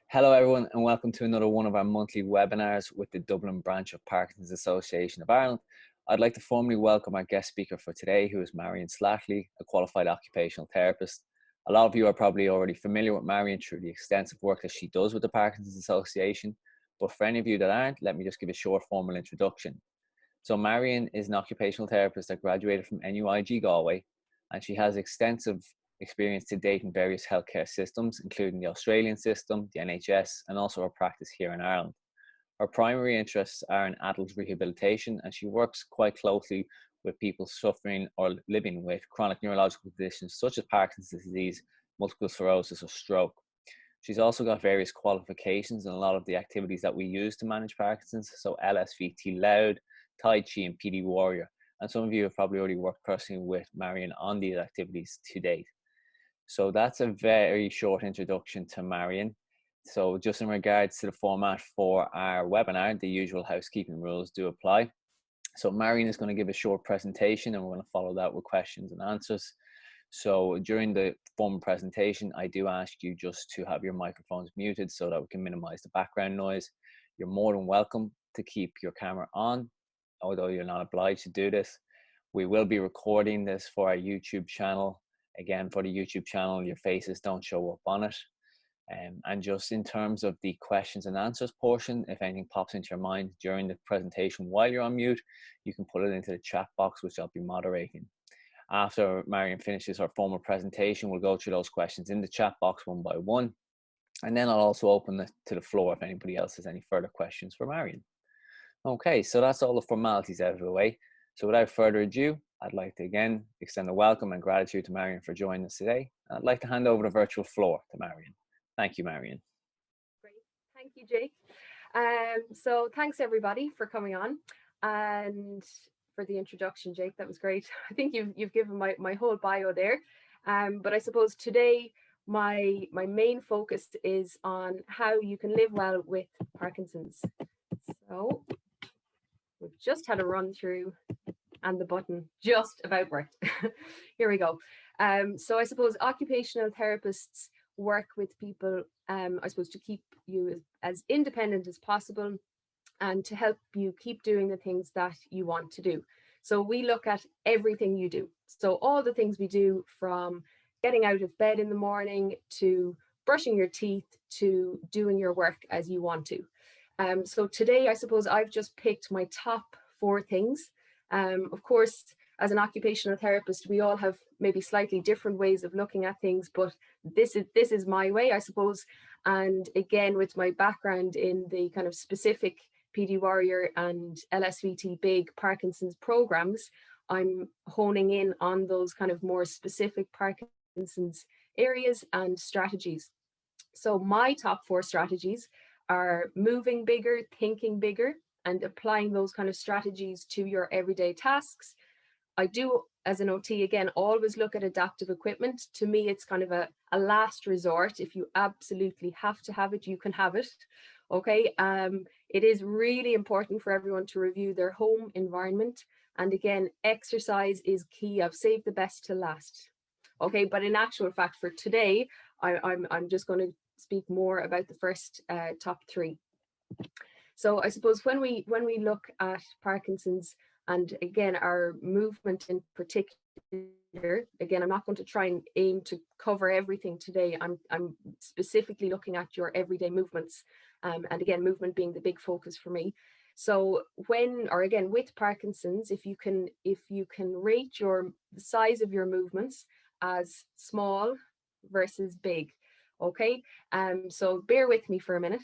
Hello everyone and welcome to another one of our monthly webinars with the Dublin branch of Parkinson's Association of Ireland. I'd like to formally welcome our guest speaker for today, who is Marion Slattery, a qualified occupational therapist. A lot of you are probably already familiar with Marion through the extensive work that she does with the Parkinson's Association, but for any of you that aren't, let me just give a short formal introduction. So Marion is an occupational therapist that graduated from NUIG Galway, and she has extensive experience to date in various healthcare systems, including the Australian system, the NHS, and also her practice here in Ireland. Her primary interests are in adult rehabilitation, and she works quite closely with people suffering or living with chronic neurological conditions such as Parkinson's disease, multiple sclerosis, or stroke. She's also got various qualifications in a lot of the activities that we use to manage Parkinson's, so LSVT Loud, Tai Chi, and PD Warrior. And some of you have probably already worked personally with Marion on these activities to date. So that's a very short introduction to Marion. So just in regards to the format for our webinar, the usual housekeeping rules do apply. So Marion is going to give a short presentation and we're going to follow that with questions and answers. So during the formal presentation, I do ask you just to have your microphones muted so that we can minimize the background noise. You're more than welcome to keep your camera on, although you're not obliged to do this. We will be recording this for our YouTube channel. Again, for the YouTube channel, your faces don't show up on it. And just in terms of the questions and answers portion, if anything pops into your mind during the presentation while you're on mute, you can put it into the chat box, which I'll be moderating. After Marion finishes her formal presentation, we'll go through those questions in the chat box one by one. And then I'll also open it to the floor if anybody else has any further questions for Marion. Okay, so that's all the formalities out of the way. So without further ado, I'd like to again extend a welcome and gratitude to Marion for joining us today. I'd like to hand over the virtual floor to Marion. Thank you, Marion. Great. Thank you, Jake. So thanks everybody for coming on and for the introduction, Jake. That was great. I think you've given my whole bio there. But I suppose today my main focus is on how you can live well with Parkinson's. So we've just had a run through and the button just about worked. Here we go. So I suppose occupational therapists work with people, I suppose, to keep you as independent as possible and to help you keep doing the things that you want to do. So we look at everything you do. So all the things we do, from getting out of bed in the morning to brushing your teeth to doing your work as you want to. So today, I suppose I've just picked my top 4 things. Of course, as an occupational therapist, we all have maybe slightly different ways of looking at things, but this is my way, I suppose. And again, with my background in the kind of specific PD Warrior and LSVT Big Parkinson's programs, I'm honing in on those kind of more specific Parkinson's areas and strategies. So my top 4 strategies are moving bigger, thinking bigger, and applying those kind of strategies to your everyday tasks. I do, as an OT, again, always look at adaptive equipment. To me, it's kind of a last resort. If you absolutely have to have it, you can have it. Okay. It is really important for everyone to review their home environment. And again, exercise is key. I've saved the best to last. Okay. But in actual fact, for today, I'm just going to speak more about the first top 3. So I suppose when we look at Parkinson's, and again, our movement in particular, again, I'm not going to try and aim to cover everything today. I'm specifically looking at your everyday movements. And again, movement being the big focus for me. So with Parkinson's, if you can rate the size of your movements as small versus big. Okay. So bear with me for a minute.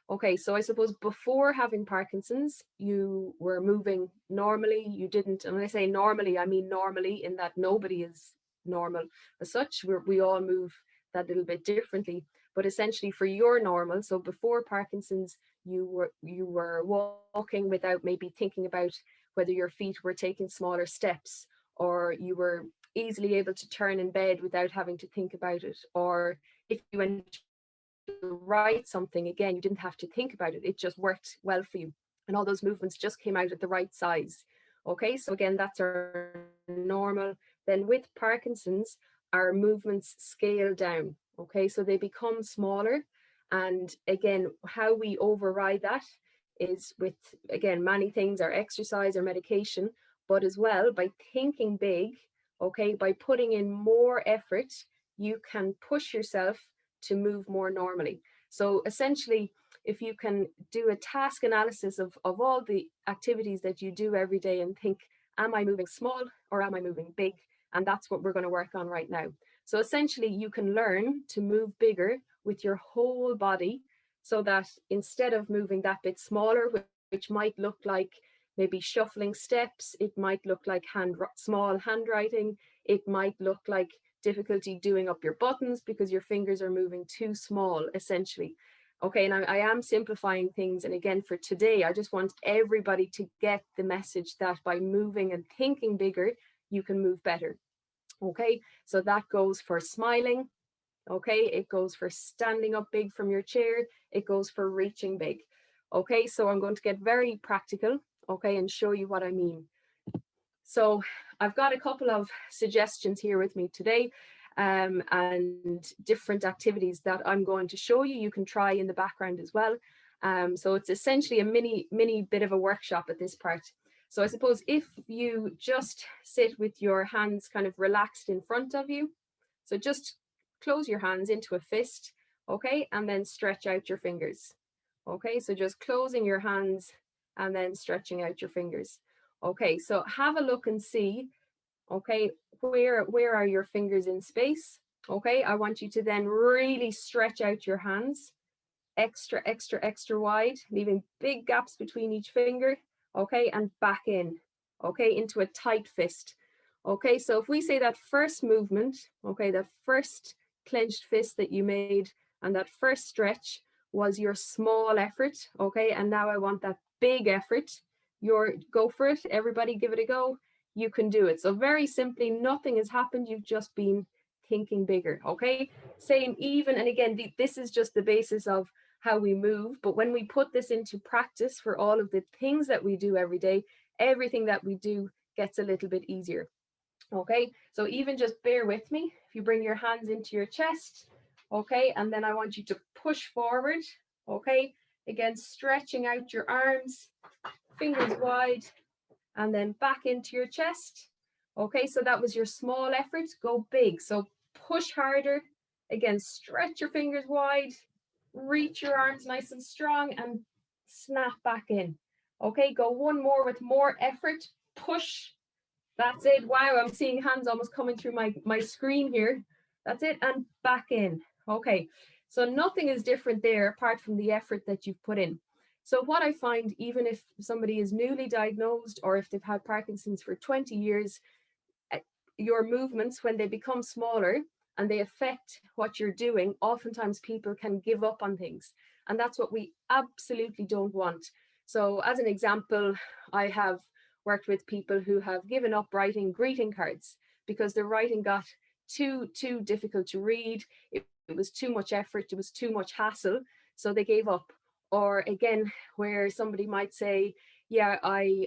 Okay, so I suppose before having Parkinson's, you were moving normally. You didn't, and when I say normally, I mean normally in that nobody is normal as such. We all move that little bit differently. But essentially for your normal, so before Parkinson's, you were walking without maybe thinking about whether your feet were taking smaller steps, or you were easily able to turn in bed without having to think about it, or if you went write something, again, you didn't have to think about it. It just worked well for you. And all those movements just came out at the right size. Okay, so again, that's our normal. Then with Parkinson's, our movements scale down. Okay, so they become smaller And again, how we override that is with, again, many things, our exercise, our medication, but as well by thinking big, okay, by putting in more effort, you can push yourself to move more normally. So essentially, if you can do a task analysis of all the activities that you do every day and think, am I moving small or am I moving big? And that's what we're going to work on right now. So essentially, you can learn to move bigger with your whole body, so that instead of moving that bit smaller, which might look like maybe shuffling steps, it might look like small handwriting, it might look like difficulty doing up your buttons because your fingers are moving too small, essentially. Okay, and I am simplifying things. And again, for today, I just want everybody to get the message that by moving and thinking bigger, you can move better. Okay, so that goes for smiling. Okay, it goes for standing up big from your chair. It goes for reaching big. Okay, so I'm going to get very practical, okay, and show you what I mean. So I've got a couple of suggestions here with me today, and different activities that I'm going to show you. You can try in the background as well. So it's essentially a mini bit of a workshop at this part. So I suppose if you just sit with your hands kind of relaxed in front of you, so just close your hands into a fist, okay, and then stretch out your fingers. Okay, so just closing your hands and then stretching out your fingers. Okay, so have a look and see, okay, where are your fingers in space? Okay, I want you to then really stretch out your hands, extra, extra, extra wide, leaving big gaps between each finger, okay, and back in, okay, into a tight fist. Okay, so if we say that first movement, okay, that first clenched fist that you made and that first stretch was your small effort, okay, and now I want that big effort. Go for it, everybody give it a go. You can do it. So very simply, nothing has happened, you've just been thinking bigger, okay? Saying even, and again, this is just the basis of how we move, but when we put this into practice for all of the things that we do every day, everything that we do gets a little bit easier. Okay, so even just bear with me. If you bring your hands into your chest, okay, and then I want you to push forward, okay, again, stretching out your arms, fingers wide, and then back into your chest. Okay, so that was your small effort. Go big. So push harder. Again, stretch your fingers wide, reach your arms nice and strong, and snap back in. Okay, go one more with more effort. Push. That's it. Wow, I'm seeing hands almost coming through my screen here. That's it, and back in. Okay, so nothing is different there apart from the effort that you've put in. So what I find, even if somebody is newly diagnosed or if they've had Parkinson's for 20 years, your movements, when they become smaller and they affect what you're doing, oftentimes people can give up on things. And that's what we absolutely don't want. So as an example, I have worked with people who have given up writing greeting cards because their writing got too difficult to read. It was too much effort. It was too much hassle. So they gave up. Or again, where somebody might say, yeah, I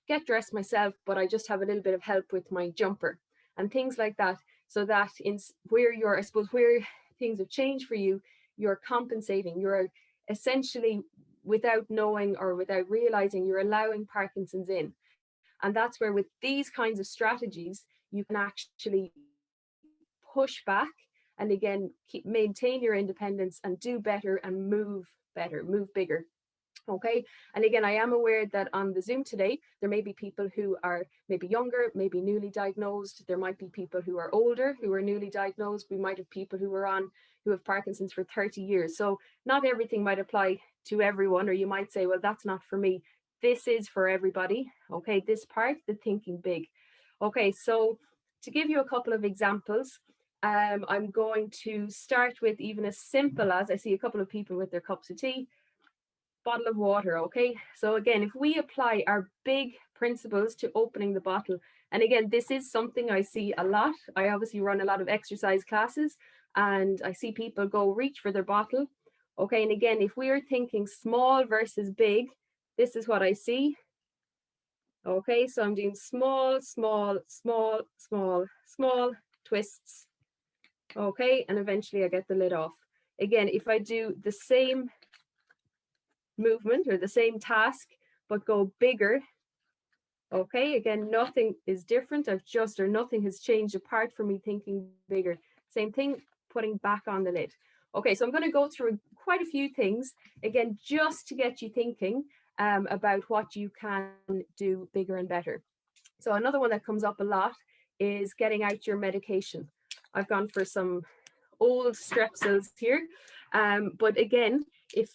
get dressed myself, but I just have a little bit of help with my jumper and things like that. So that in where you're, I suppose, where things have changed for you, you're compensating. You're essentially, without knowing or without realizing, you're allowing Parkinson's in. And that's where with these kinds of strategies, you can actually push back and again, maintain your independence and do better and move better, move bigger. Okay, and again, I am aware that on the Zoom today, there may be people who are maybe younger, maybe newly diagnosed. There might be people who are older, who are newly diagnosed. We might have people who have Parkinson's for 30 years. So not everything might apply to everyone, or you might say, well, that's not for me. This is for everybody. Okay, this part, the thinking big. Okay, so to give you a couple of examples, I'm going to start with even as simple as, I see a couple of people with their cups of tea, bottle of water. Okay, so again, if we apply our big principles to opening the bottle, and again, this is something I see a lot. I obviously run a lot of exercise classes and I see people go reach for their bottle. Okay, and again, if we are thinking small versus big, this is what I see. Okay, so I'm doing small, small, small, small, small twists. Okay, and eventually I get the lid off. again, if I do the same movement or the same task, but go bigger, okay, again, nothing is different. Or nothing has changed apart from me thinking bigger. Same thing, putting back on the lid. Okay, so I'm going to go through quite a few things, again, just to get you thinking about what you can do bigger and better. So another one that comes up a lot is getting out your medication. I've gone for some old strepsils here, but again, if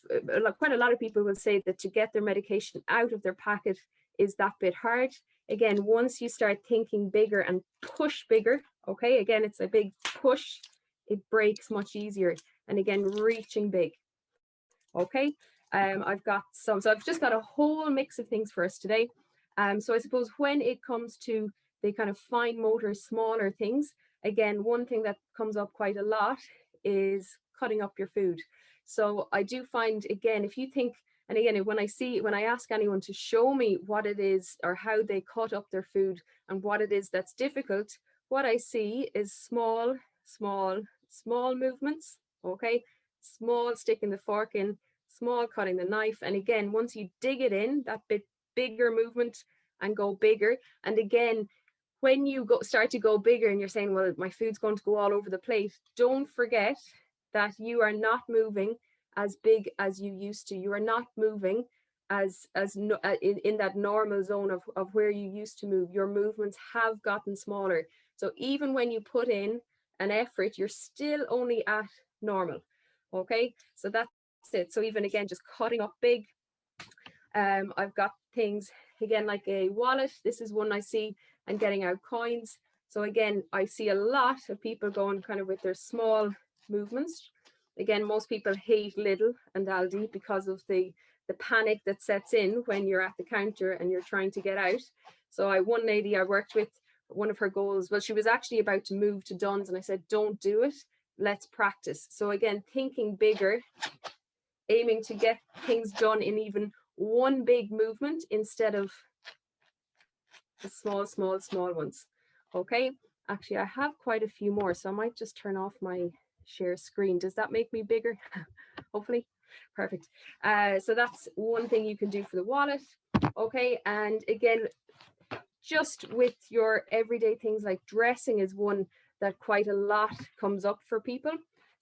quite a lot of people will say that to get their medication out of their packet is that bit hard. Again, once you start thinking bigger and push bigger, okay, again, it's a big push, it breaks much easier. And again, reaching big. Okay, I've got some, so I've just got a whole mix of things for us today. So I suppose when it comes to the kind of fine motor, smaller things, again, one thing that comes up quite a lot is cutting up your food. So I do find, again, if you think, and again, when I ask anyone to show me what it is or how they cut up their food and what it is that's difficult, what I see is small movements, okay? Small sticking the fork in, small cutting the knife. And again, once you dig it in, that bit bigger movement and go bigger. And again, when you start to go bigger and you're saying, well, my food's going to go all over the plate, don't forget that you are not moving as big as you used to. You are not moving in that normal zone of where you used to move. Your movements have gotten smaller. So even when you put in an effort, you're still only at normal. Okay, so that's it. So even again, just cutting up big. I've got things again like a wallet. This is one I see, and getting out coins. So again, I see a lot of people going kind of with their small movements. Again, most people hate Lidl and Aldi because of the panic that sets in when you're at the counter and you're trying to get out. So one lady I worked with, one of her goals, well, she was actually about to move to Dunn's, and I said, don't do it. Let's practice. So again, thinking bigger, aiming to get things done in even one big movement instead of the small ones. Okay, actually I have quite a few more, so I might just turn off my share screen. Does that make me bigger? Hopefully. Perfect. So that's one thing you can do for the wallet. Okay, and again, just with your everyday things like dressing is one that quite a lot comes up for people.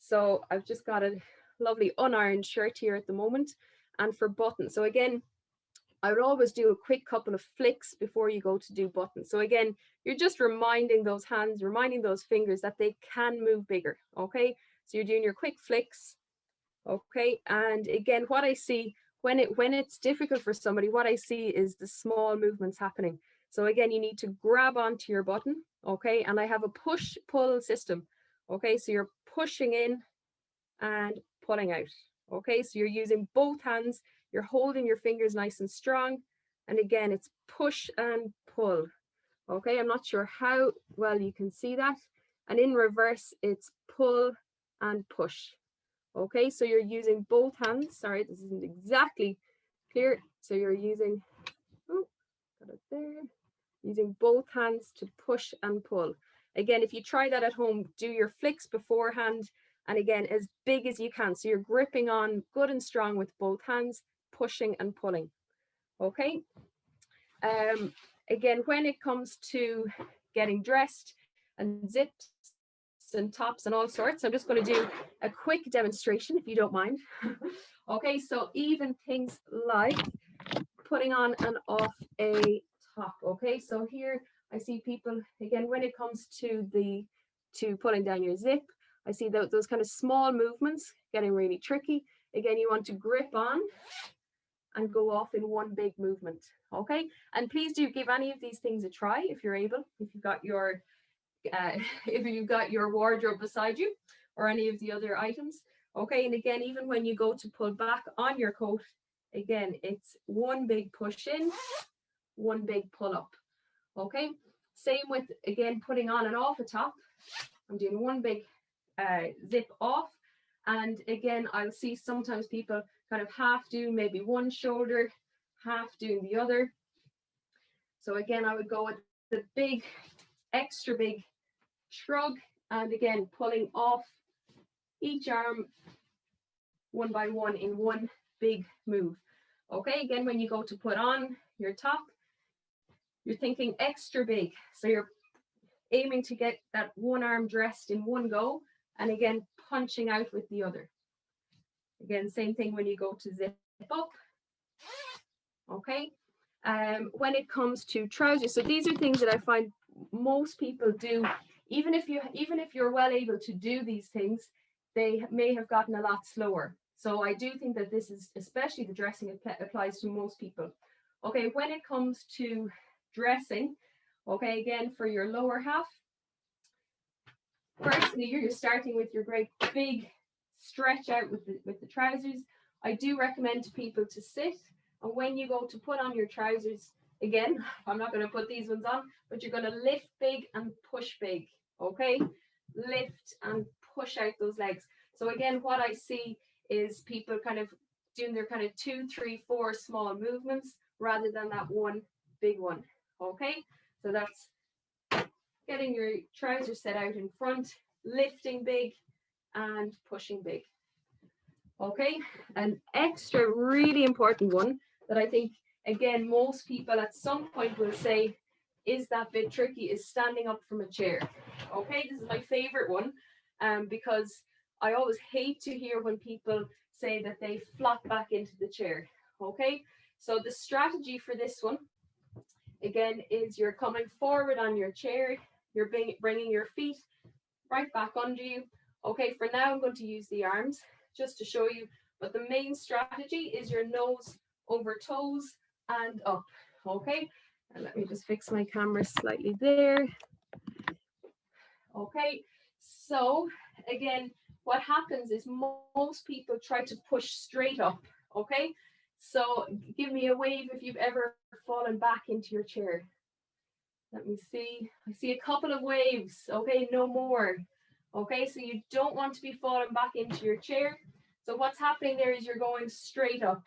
So I've just got a lovely unironed shirt here at the moment, and for buttons. So again, I would always do a quick couple of flicks before you go to do buttons. So again, you're just reminding those hands, reminding those fingers that they can move bigger. Okay, so you're doing your quick flicks. Okay, and again, what I see when it's difficult for somebody, what I see is the small movements happening. So again, you need to grab onto your button. Okay, and I have a push-pull system. Okay, so you're pushing in and pulling out. Okay, so you're using both hands, you're holding your fingers nice and strong, and again, it's push and pull. Okay, I'm not sure how well you can see that. And in reverse, it's pull and push. Okay, so you're using both hands. Sorry, this isn't exactly clear. So you're using, got it there, using both hands to push and pull. Again, if you try that at home, do your flicks beforehand, and again, as big as you can. So you're gripping on good and strong with both hands, pushing and pulling. Okay. Again, when it comes to getting dressed and zips and tops and all sorts, I'm just going to do a quick demonstration if you don't mind. Okay, so even things like putting on and off a top. Okay, so here I see people, again, when it comes to pulling down your zip, I see those kind of small movements getting really tricky. Again, you want to grip on and go off in one big movement. Okay, and please do give any of these things a try if you're able, if you've got your wardrobe beside you or any of the other items. Okay, and again, even when you go to pull back on your coat, again, it's one big push in, one big pull up. Okay, same with, again, putting on and off a top. I'm doing one big zip off, and again, I'll see sometimes people kind of half do maybe one shoulder, half doing the other. So again, I would go with the big, extra big shrug, and again, pulling off each arm one by one in one big move. Okay, again, when you go to put on your top, you're thinking extra big. So you're aiming to get that one arm dressed in one go, and again, punching out with the other. Again, same thing when you go to zip up. Okay. When it comes to trousers, so these are things that I find most people do. Even if you're well able to do these things, they may have gotten a lot slower. So I do think that this is, especially the dressing, applies to most people. Okay, when it comes to dressing, okay, again, for your lower half, firstly, you're starting with your great big stretch out with the trousers. I do recommend to people to sit, and when you go to put on your trousers, again, I'm not going to put these ones on, but you're going to lift big and push big, okay? Lift and push out those legs. So again, what I see is people kind of doing their kind of 2, 3, 4 small movements rather than that one big one, okay? So that's getting your trousers set out in front, lifting big and pushing big. Okay, an extra really important one that I think, again, most people at some point will say is that bit tricky is standing up from a chair. Okay, this is my favorite one because I always hate to hear when people say that they flop back into the chair. Okay, so the strategy for this one, again, is you're coming forward on your chair, you're bringing your feet right back under you. Okay, for now I'm going to use the arms just to show you, but the main strategy is your nose over toes and up. Okay, and let me just fix my camera slightly there. Okay, so again, what happens is most people try to push straight up. Okay, so give me a wave if you've ever fallen back into your chair. Let me see. I see a couple of waves. Okay, no more. Okay, so you don't want to be falling back into your chair. So what's happening there is you're going straight up.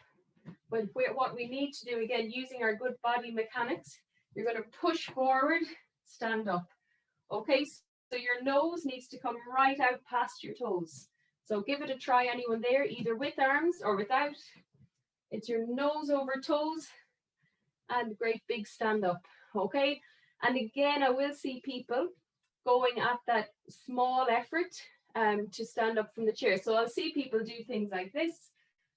But what we need to do, again, using our good body mechanics, you're going to push forward, stand up. Okay, so your nose needs to come right out past your toes. So give it a try, anyone there, either with arms or without. It's your nose over toes and great big stand up. Okay, and again, I will see people going at that small effort to stand up from the chair. So I'll see people do things like this,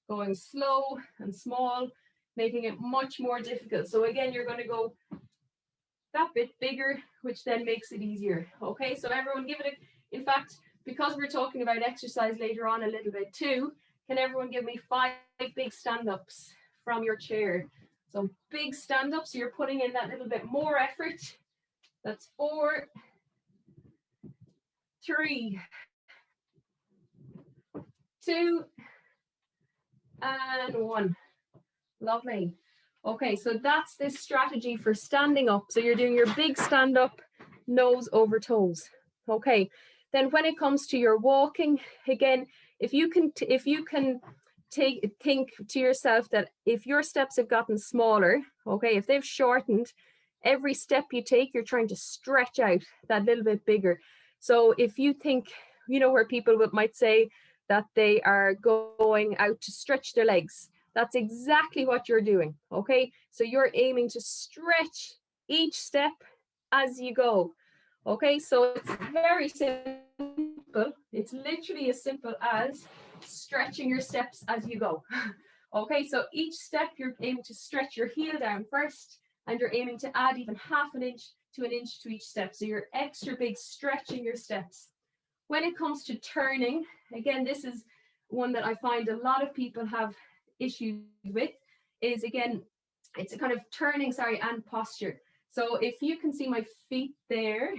going slow and small, making it much more difficult. So again, you're going to go that bit bigger, which then makes it easier. Okay, so everyone give it a, in fact, because we're talking about exercise later on a little bit too, can everyone give me 5 big stand-ups from your chair? So big stand-ups, so you're putting in that little bit more effort. That's 4, 3, 2, and 1. Lovely. Okay, so that's this strategy for standing up. So you're doing your big stand up, nose over toes. Okay, then when it comes to your walking, again, if you can think to yourself that if your steps have gotten smaller, okay, if they've shortened, every step you take, you're trying to stretch out that little bit bigger. So if you think, you know, where people might say that they are going out to stretch their legs, that's exactly what you're doing. Okay, so you're aiming to stretch each step as you go. Okay, so it's very simple. It's literally as simple as stretching your steps as you go. Okay, so each step you're aiming to stretch your heel down first, and you're aiming to add even half an inch to an inch to each step. So you're extra big stretching your steps. When it comes to turning, again, this is one that I find a lot of people have issues with, is again, it's a kind of turning, and posture. So if you can see my feet there,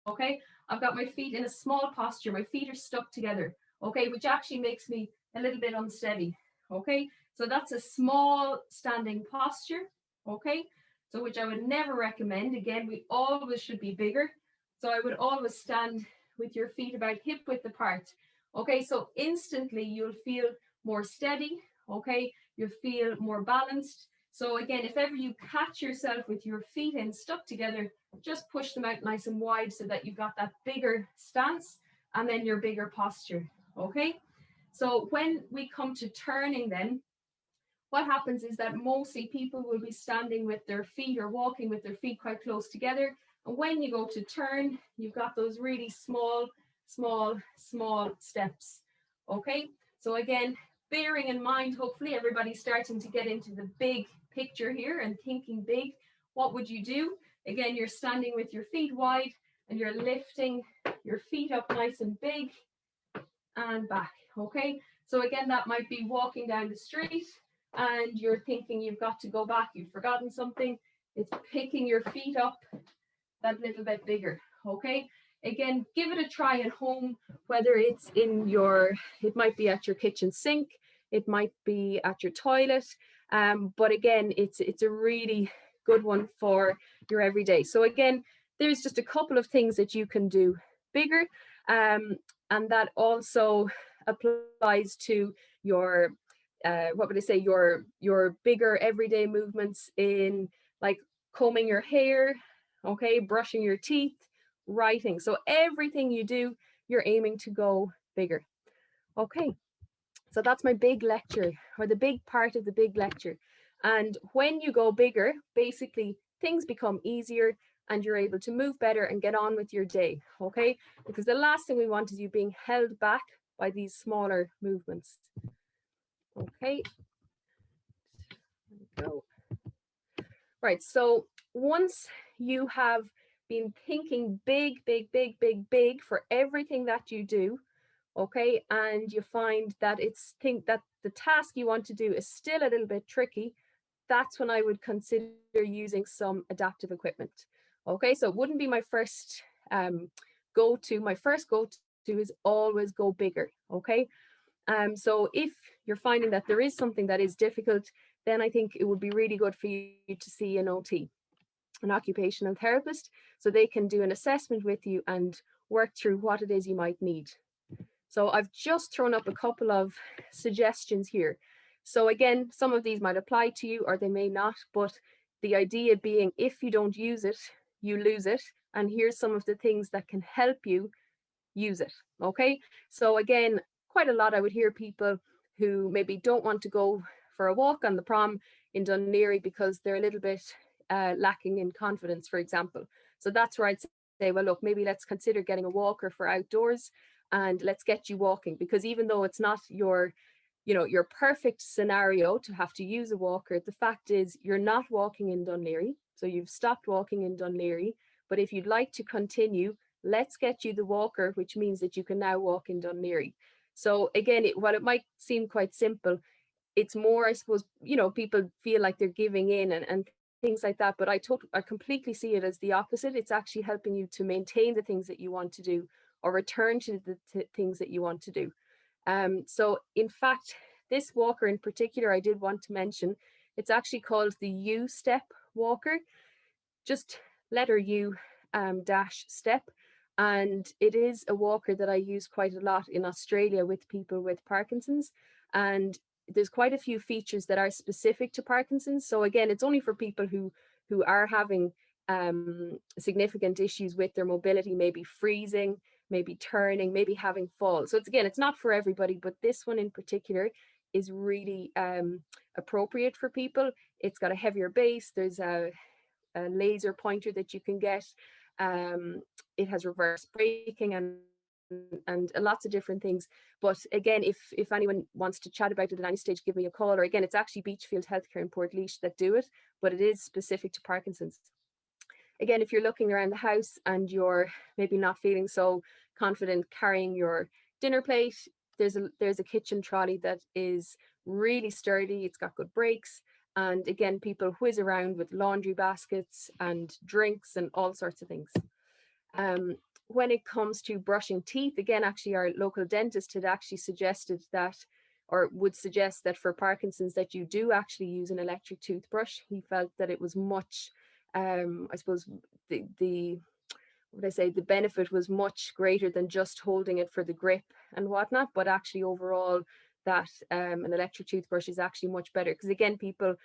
okay, I've got my feet in a small posture. My feet are stuck together, okay, which actually makes me a little bit unsteady. Okay, so that's a small standing posture. Okay, so which I would never recommend. Again, we always should be bigger. So I would always stand with your feet about hip width apart. Okay, so instantly you'll feel more steady. Okay, you'll feel more balanced. So again, if ever you catch yourself with your feet in stuck together, just push them out nice and wide so that you've got that bigger stance and then your bigger posture. Okay, So when we come to turning then, what happens is that mostly people will be standing with their feet or walking with their feet quite close together. And when you go to turn, you've got those really small, small, small steps. Okay, so again, bearing in mind, hopefully everybody's starting to get into the big picture here and thinking big. What would you do? Again, you're standing with your feet wide and you're lifting your feet up nice and big and back. Okay, so again, that might be walking down the street and you're thinking you've got to go back, you've forgotten something. It's picking your feet up that little bit bigger. Okay, again, give it a try at home, whether it's in your, it might be at your kitchen sink, it might be at your toilet, but again, it's a really good one for your everyday. So again, there's just a couple of things that you can do bigger, and that also applies to your what would I say, your bigger everyday movements in like combing your hair, okay, brushing your teeth, writing. So everything you do, you're aiming to go bigger. Okay, so that's my big lecture, or the big part of the big lecture. And when you go bigger, basically things become easier and you're able to move better and get on with your day, okay? Because the last thing we want is you being held back by these smaller movements. Okay, there we go. Right, so once you have been thinking big, big, big, big, big for everything that you do, okay, and you find that that the task you want to do is still a little bit tricky, that's when I would consider using some adaptive equipment. Okay, so it wouldn't be my first go-to. My first go-to is always go bigger, okay? So if you're finding that there is something that is difficult, then I think it would be really good for you to see an OT, an occupational therapist, so they can do an assessment with you and work through what it is you might need. So I've just thrown up a couple of suggestions here. So again, some of these might apply to you or they may not, but the idea being if you don't use it, you lose it. And here's some of the things that can help you use it, okay? So again, quite a lot I would hear people who maybe don't want to go for a walk on the prom in Dún Laoghaire because they're a little bit lacking in confidence, for example. So that's where I'd say, well, look, maybe let's consider getting a walker for outdoors and let's get you walking, because even though it's not your, you know, your perfect scenario to have to use a walker, the fact is you're not walking in Dún Laoghaire, so you've stopped walking in Dún Laoghaire. But if you'd like to continue, let's get you the walker, which means that you can now walk in Dún Laoghaire. So again, while it might seem quite simple, it's more, I suppose, you know, people feel like they're giving in and things like that, but I completely see it as the opposite. It's actually helping you to maintain the things that you want to do or return to the things that you want to do. So in fact, this walker in particular, I did want to mention, it's actually called the U step walker, just letter U dash step. And it is a walker that I use quite a lot in Australia with people with Parkinson's. And there's quite a few features that are specific to Parkinson's. So again, it's only for people who are having significant issues with their mobility, maybe freezing, maybe turning, maybe having falls. So it's not for everybody, but this one in particular is really appropriate for people. It's got a heavier base. There's a laser pointer that you can get. It has reverse braking and lots of different things. But again, if anyone wants to chat about it at any stage, give me a call. Or again, it's actually Beachfield Healthcare in Portlaoise that do it, but it is specific to Parkinson's. Again, if you're looking around the house and you're maybe not feeling so confident carrying your dinner plate, there's a kitchen trolley that is really sturdy. It's got good brakes. And again, people whiz around with laundry baskets and drinks and all sorts of things. When it comes to brushing teeth, again, actually our local dentist had actually suggested that, or would suggest that for Parkinson's that you do actually use an electric toothbrush. He felt that it was much, I suppose the benefit was much greater than just holding it for the grip and whatnot, but actually overall that an electric toothbrush is actually much better. Because again, people,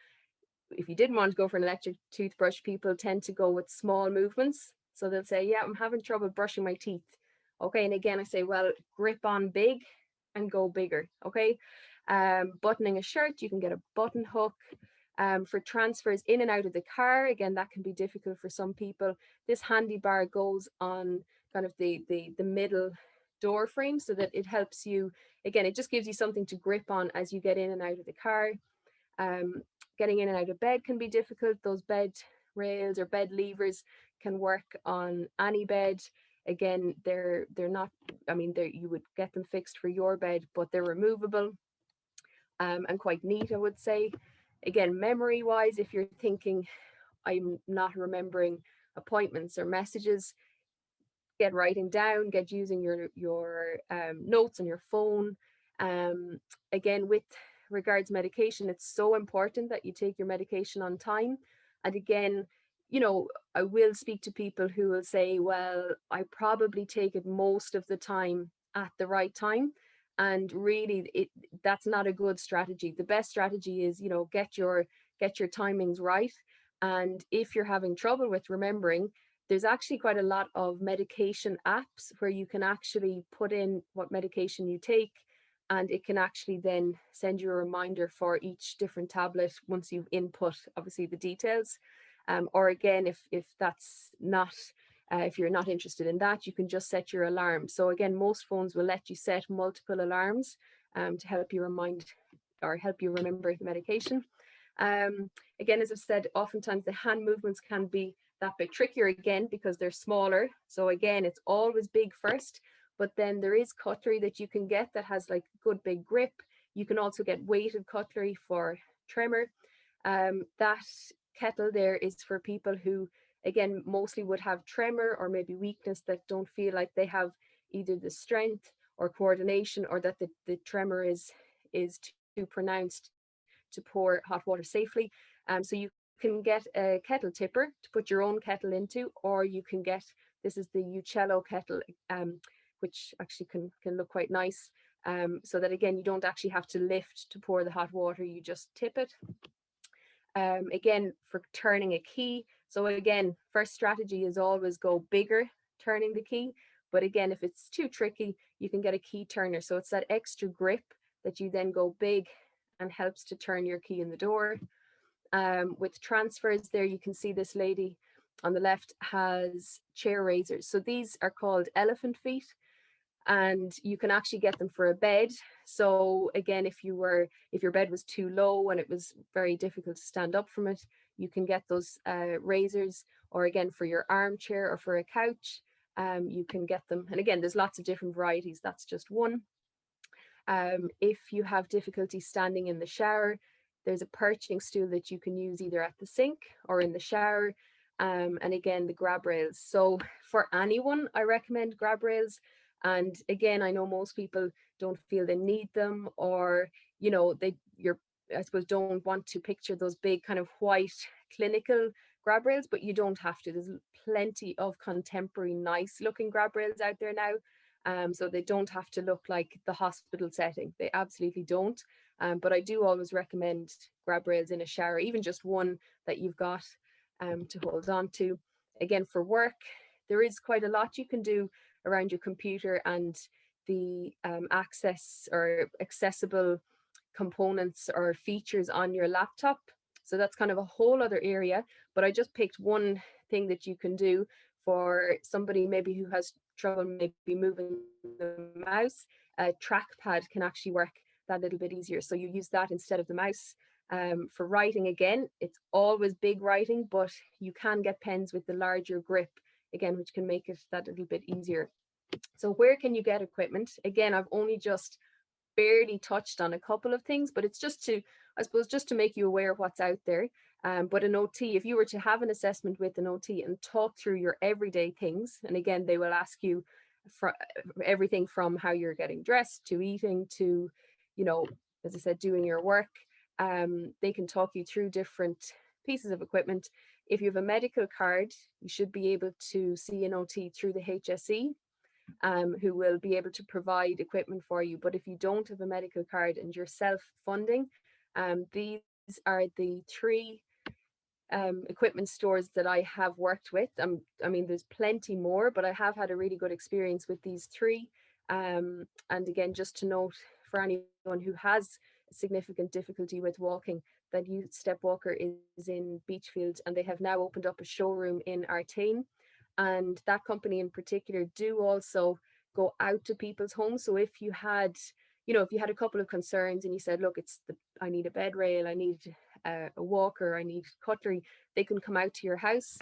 if you didn't want to go for an electric toothbrush, people tend to go with small movements. So they'll say, yeah, I'm having trouble brushing my teeth. Okay, and again, I say, well, grip on big and go bigger. Okay. Buttoning a shirt, you can get a button hook. For transfers in and out of the car, again, that can be difficult for some people. This handy bar goes on kind of the middle door frame, so that it helps you, again, it just gives you something to grip on as you get in and out of the car. Getting in and out of bed can be difficult. Those bed rails or bed levers can work on any bed. Again, they're not, I mean, you would get them fixed for your bed, but they're removable, and quite neat, I would say. Again, memory wise, if you're thinking, I'm not remembering appointments or messages, get writing down, get using your notes on your phone. Again, with regards medication, it's so important that you take your medication on time. And again, you know, I will speak to people who will say, well, I probably take it most of the time at the right time. And really, that's not a good strategy. The best strategy is, you know, get your timings right. And if you're having trouble with remembering, there's actually quite a lot of medication apps where you can actually put in what medication you take, and it can actually then send you a reminder for each different tablet once you've input, obviously, the details. Or again, if that's not, if you're not interested in that, you can just set your alarm. So again, most phones will let you set multiple alarms to help you remind or help you remember the medication. Again, as I've said, oftentimes the hand movements can be that bit trickier again because they're smaller. So again, it's always big first, but then there is cutlery that you can get that has like good big grip. You can also get weighted cutlery for Tremor. That kettle there is for people who, again, mostly would have tremor or maybe weakness, that don't feel like they have either the strength or coordination, or that the tremor is too pronounced to pour hot water safely. So you can get a kettle tipper to put your own kettle into, or you can get, this is the Uccello kettle, which actually can look quite nice. So that again, you don't actually have to lift to pour the hot water, you just tip it. Again, for turning a key. So again, first strategy is always go bigger turning the key. But again, if it's too tricky, you can get a key turner. So it's that extra grip that you then go big and helps to turn your key in the door. With transfers there, you can see this lady on the left has chair raisers. So these are called elephant feet, and you can actually get them for a bed. So again, if your bed was too low and it was very difficult to stand up from it, you can get those raisers. Or again, for your armchair or for a couch, you can get them. And again, there's lots of different varieties. That's just one. If you have difficulty standing in the shower, there's a perching stool that you can use either at the sink or in the shower. And again, the grab rails. So for anyone, I recommend grab rails. And again, I know most people don't feel they need them, or, you know, I suppose don't want to picture those big kind of white clinical grab rails, but you don't have to. There's plenty of contemporary nice looking grab rails out there now. So they don't have to look like the hospital setting. They absolutely don't. But I do always recommend grab rails in a shower, even just one that you've got to hold on to. Again, for work, there is quite a lot you can do around your computer and the access or accessible components or features on your laptop. So that's kind of a whole other area, but I just picked one thing that you can do for somebody maybe who has trouble maybe moving the mouse. A trackpad can actually work that little bit easier. So you use that instead of the mouse. For writing, again, it's always big writing, but you can get pens with the larger grip, again, which can make it that little bit easier. So where can you get equipment? Again, I've only just barely touched on a couple of things, but it's just to, I suppose, just to make you aware of what's out there. But an OT, if you were to have an assessment with an OT and talk through your everyday things, and again, they will ask you for everything from how you're getting dressed to eating to, you know, as I said, doing your work. They can talk you through different pieces of equipment. If you have a medical card, you should be able to see an OT through the HSE, who will be able to provide equipment for you. But if you don't have a medical card and you're self-funding, these are the three equipment stores that I have worked with. I mean, there's plenty more, but I have had a really good experience with these three. And again, just to note for anyone who has significant difficulty with walking, that Youth Step Walker is in Beachfield, and they have now opened up a showroom in Artane. And that company in particular do also go out to people's homes. So if you had, if you had a couple of concerns and you said, look, I need a bed rail, I need a walker, I need cutlery, they can come out to your house.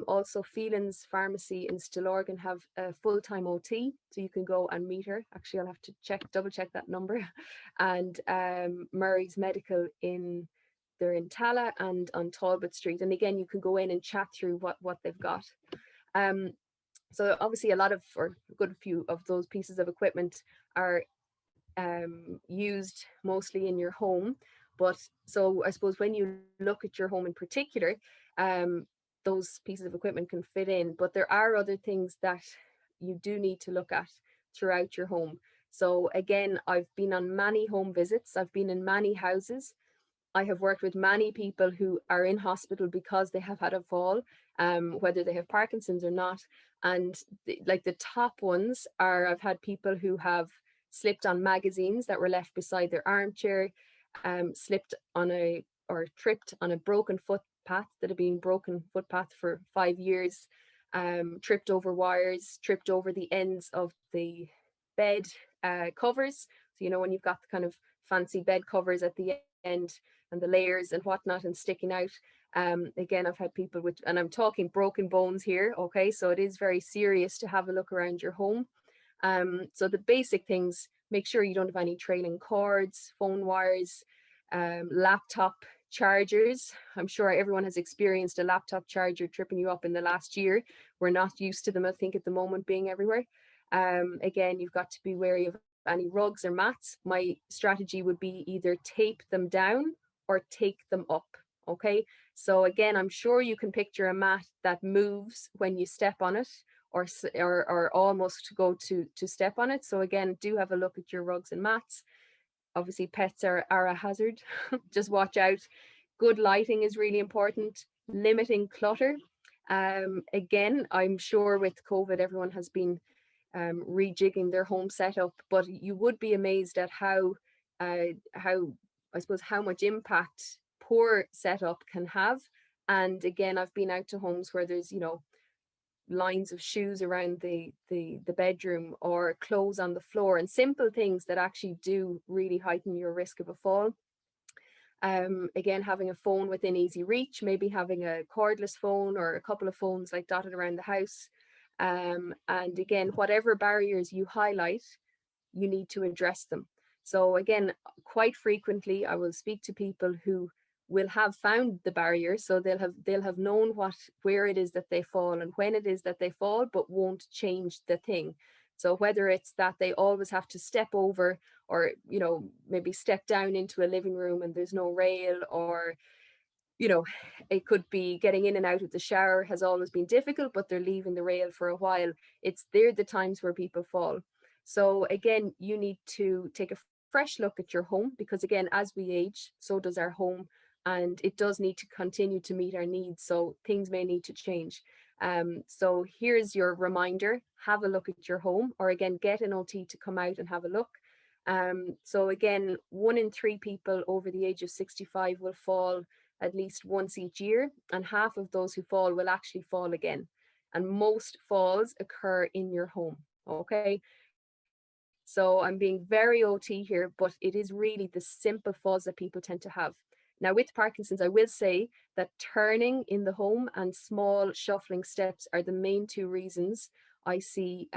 Also, Phelan's Pharmacy in Stillorgan have a full-time OT, so you can go and meet her. Actually, I'll have to double check that number. And Murray's Medical they're in Tala and on Talbot Street. And again, you can go in and chat through what they've got. So obviously a good few of those pieces of equipment are used mostly in your home. But so I suppose when you look at your home in particular, those pieces of equipment can fit in, but there are other things that you do need to look at throughout your home. So again, I've been on many home visits, I've been in many houses. I have worked with many people who are in hospital because they have had a fall, whether they have Parkinson's or not. And the top ones are, I've had people who have slipped on magazines that were left beside their armchair, slipped on or tripped on a broken footpath that had been broken footpath for 5 years, tripped over wires, tripped over the ends of the bed covers. So, when you've got the kind of fancy bed covers at the end and the layers and whatnot and sticking out. Again, I've had people with, and I'm talking broken bones here, okay? So it is very serious to have a look around your home. So the basic things, make sure you don't have any trailing cords, phone wires, laptop chargers. I'm sure everyone has experienced a laptop charger tripping you up in the last year. We're not used to them, I think, at the moment being everywhere. Again, you've got to be wary of any rugs or mats. My strategy would be either tape them down or take them up. Okay, so again, I'm sure you can picture a mat that moves when you step on it, or almost go to step on it. So again, do have a look at your rugs and mats. Obviously, pets are a hazard. Just watch out. Good lighting is really important. Limiting clutter. Again, I'm sure with COVID, everyone has been rejigging their home setup, but you would be amazed at how I suppose how much impact poor setup can have. And again, I've been out to homes where there's lines of shoes around the bedroom or clothes on the floor, and simple things that actually do really heighten your risk of a fall. Again, having a phone within easy reach, maybe having a cordless phone or a couple of phones like dotted around the house. And again, whatever barriers you highlight, you need to address them. So again, quite frequently I will speak to people who will have found the barrier, so they'll have known where it is that they fall and when it is that they fall, but won't change the thing. So whether it's that they always have to step over, or maybe step down into a living room and there's no rail, or it could be getting in and out of the shower has always been difficult, but they're leaving the rail for a while. They're the times where people fall. So again, you need to take a fresh look at your home, because again, as we age, so does our home, and it does need to continue to meet our needs. So things may need to change. So here's your reminder: have a look at your home, or again, get an OT to come out and have a look. So again, 1 in 3 people over the age of 65 will fall at least once each year, and half of those who fall will actually fall again. And most falls occur in your home. Okay, so I'm being very OT here, but it is really the simple falls that people tend to have. Now, with Parkinson's, I will say that turning in the home and small shuffling steps are the main 2 reasons I see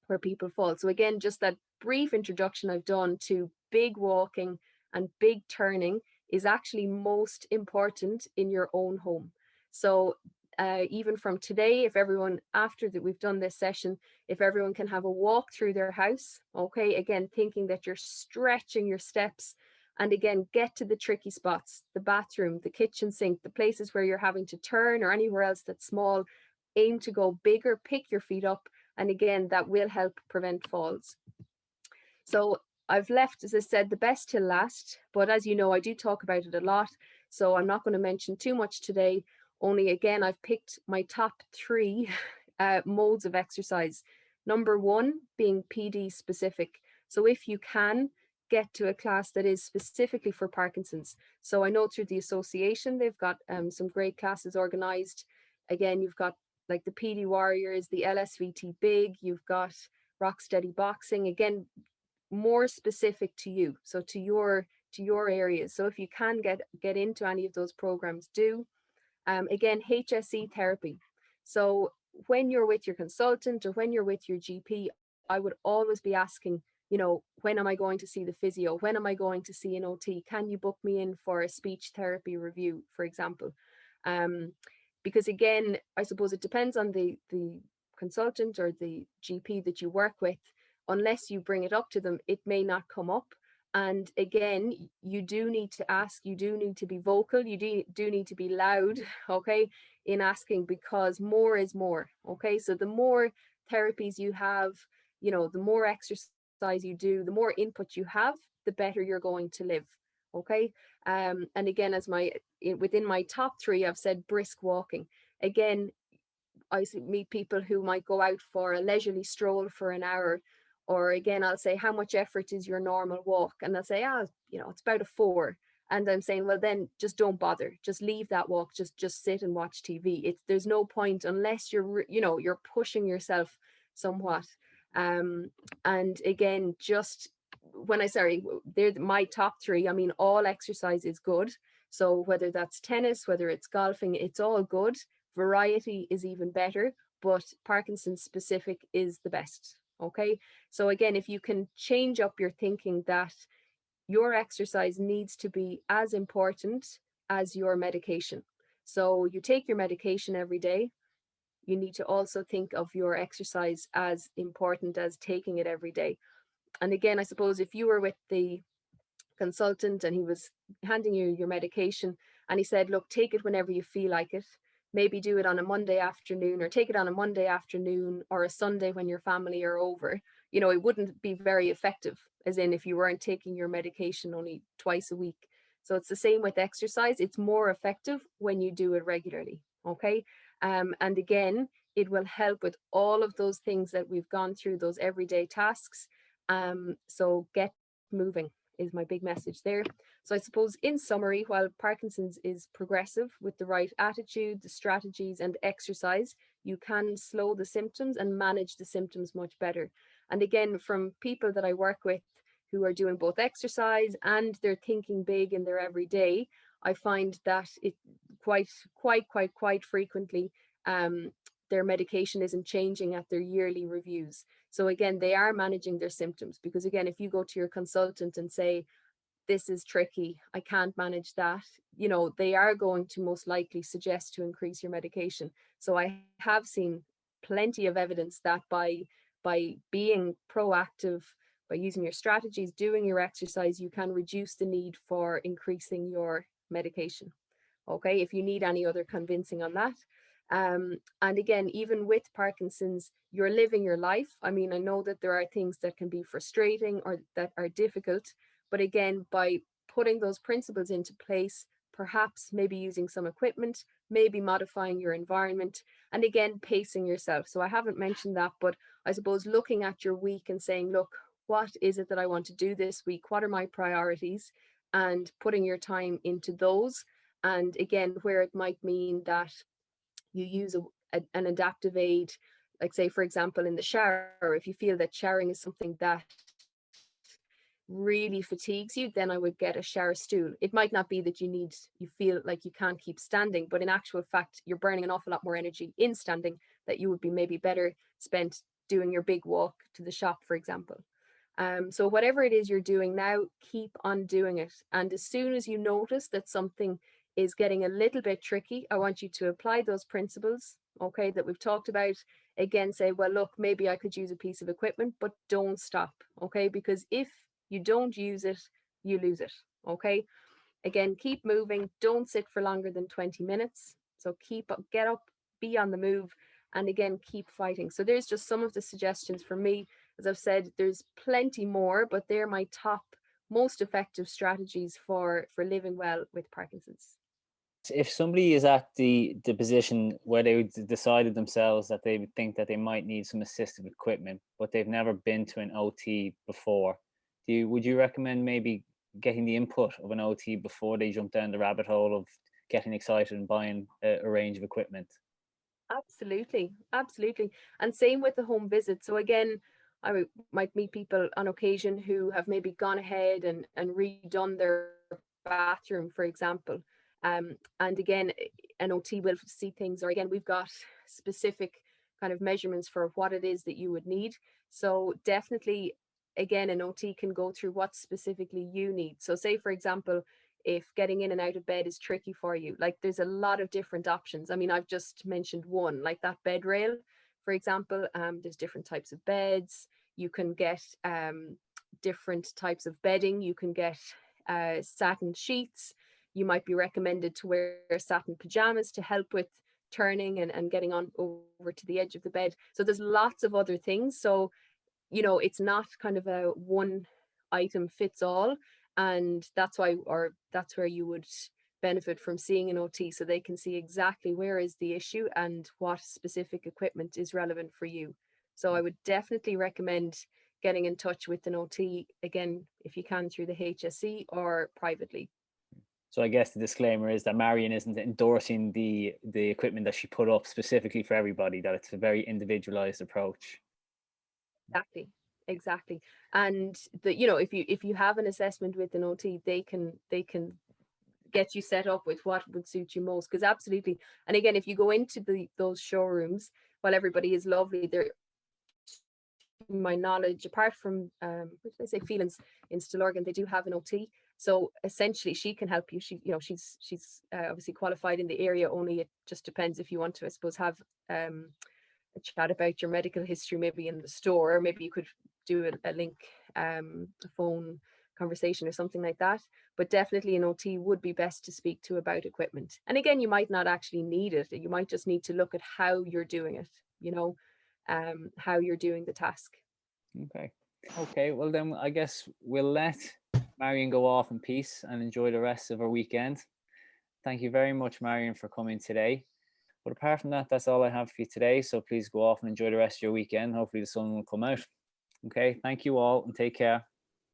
where people fall. So again, just that brief introduction I've done to big walking and big turning is actually most important in your own home. So even from today, if everyone, after that we've done this session, if everyone can have a walk through their house, okay, again, thinking that you're stretching your steps, and again, get to the tricky spots, the bathroom, the kitchen sink, the places where you're having to turn, or anywhere else that's small, aim to go bigger, pick your feet up, and again, that will help prevent falls. So I've left, as I said, the best till last, but as you know, I do talk about it a lot, so I'm not going to mention too much today. Only again, I've picked my top 3 modes of exercise. Number one being PD specific. So if you can, get to a class that is specifically for Parkinson's. So I know through the association, they've got some great classes organized. Again, you've got like the PD Warriors, the LSVT Big, you've got Rock Steady Boxing, again, more specific to you. So to your areas. So if you can get into any of those programs, do. Again, HSE therapy. So when you're with your consultant or when you're with your GP, I would always be asking, when am I going to see the physio? When am I going to see an OT? Can you book me in for a speech therapy review, for example? Because again, I suppose it depends on the consultant or the GP that you work with. Unless you bring it up to them, it may not come up. And again, you do need to ask, you do need to be vocal, you do need to be loud, okay, in asking, because more is more, okay? So the more therapies you have, the more exercise you do, the more input you have, the better you're going to live, okay? And again, within my top 3, I've said brisk walking. Again, I meet people who might go out for a leisurely stroll for an hour, or again, I'll say, how much effort is your normal walk? And they'll say, it's about a 4. And I'm saying, well, then just don't bother. Just leave that walk. Just sit and watch TV. There's no point unless you're pushing yourself somewhat. And again, they're my top 3. I mean, all exercise is good. So whether that's tennis, whether it's golfing, it's all good. Variety is even better, but Parkinson's specific is the best. Okay. So again, if you can change up your thinking that your exercise needs to be as important as your medication. So you take your medication every day. You need to also think of your exercise as important as taking it every day. And again, I suppose if you were with the consultant and he was handing you your medication and he said, look, take it whenever you feel like it. Maybe do it on a Monday afternoon, or take it on a Monday afternoon or a Sunday when your family are over. It wouldn't be very effective, as in if you weren't taking your medication only twice a week. So it's the same with exercise. It's more effective when you do it regularly. Okay. And again, it will help with all of those things that we've gone through, those everyday tasks. So get moving is my big message there. So I suppose in summary, while Parkinson's is progressive, with the right attitude, the strategies and exercise, you can slow the symptoms and manage the symptoms much better. And again, from people that I work with who are doing both exercise and they're thinking big in their everyday, I find that it quite frequently, their medication isn't changing at their yearly reviews. So again, they are managing their symptoms, because again, if you go to your consultant and say, this is tricky, I can't manage that, they are going to most likely suggest to increase your medication. So I have seen plenty of evidence that by being proactive, by using your strategies, doing your exercise, you can reduce the need for increasing your medication. Okay, if you need any other convincing on that. And again, even with Parkinson's, you're living your life. I mean, I know that there are things that can be frustrating or that are difficult, but again, by putting those principles into place, perhaps maybe using some equipment, maybe modifying your environment, and again, pacing yourself. So I haven't mentioned that, but I suppose looking at your week and saying, look, what is it that I want to do this week? What are my priorities? And putting your time into those. And again, where it might mean that you use an adaptive aid, like say, for example, in the shower, if you feel that showering is something that really fatigues you, then I would get a shower stool. It might not be that you feel like you can't keep standing, but in actual fact, you're burning an awful lot more energy in standing that you would be maybe better spent doing your big walk to the shop, for example. So whatever it is you're doing now, keep on doing it. And as soon as you notice that something is getting a little bit tricky, I want you to apply those principles, okay, that we've talked about. Again, say, well, look, maybe I could use a piece of equipment, but don't stop, okay? Because if you don't use it, you lose it, okay? Again, keep moving. Don't sit for longer than 20 minutes. So get up, be on the move, and again, keep fighting. So there's just some of the suggestions for me. As I've said, there's plenty more, but they're my top most effective strategies for living well with Parkinson's. If somebody is at the position where they decided themselves that they would think that they might need some assistive equipment, but they've never been to an OT before, would you recommend maybe getting the input of an OT before they jump down the rabbit hole of getting excited and buying a range of equipment? Absolutely, absolutely. And same with the home visit. So again, might meet people on occasion who have maybe gone ahead and redone their bathroom, for example. And again, an OT will see things, or again, we've got specific kind of measurements for what it is that you would need. So definitely, again, an OT can go through what specifically you need. So say, for example, if getting in and out of bed is tricky for you, like there's a lot of different options. I mean, I've just mentioned one, like that bed rail, for example. There's different types of beds. You can get different types of bedding. You can get satin sheets. You might be recommended to wear satin pajamas to help with turning and getting on over to the edge of the bed. So there's lots of other things. So, you know, it's not kind of a one item fits all. And that's why, or that's where you would benefit from seeing an OT, so they can see exactly where is the issue and what specific equipment is relevant for you. So I would definitely recommend getting in touch with an OT, again, if you can, through the HSE or privately. So I guess the disclaimer is that Marion isn't endorsing the equipment that she put up specifically for everybody, that it's a very individualized approach. Exactly, exactly. And the, you know, if you have an assessment with an OT, they can get you set up with what would suit you most. Because absolutely, and again, if you go into those showrooms, while everybody is lovely, there, my knowledge, apart from what did I say, Feelings in Stillorgan, they do have an OT. So essentially, she can help you. She, you know, she's obviously qualified in the area. Only it just depends if you want to, I suppose, have a chat about your medical history, maybe in the store, or maybe you could do a link, a phone conversation or something like that. But definitely an OT would be best to speak to about equipment. And again, you might not actually need it. You might just need to look at how you're doing it, you know, how you're doing the task. Okay. Okay. Well, then I guess we'll let Marion go off in peace and enjoy the rest of her weekend. Thank you very much, Marion, for coming today. But apart from that, that's all I have for you today. So please go off and enjoy the rest of your weekend. Hopefully the sun will come out. Okay. Thank you all and take care.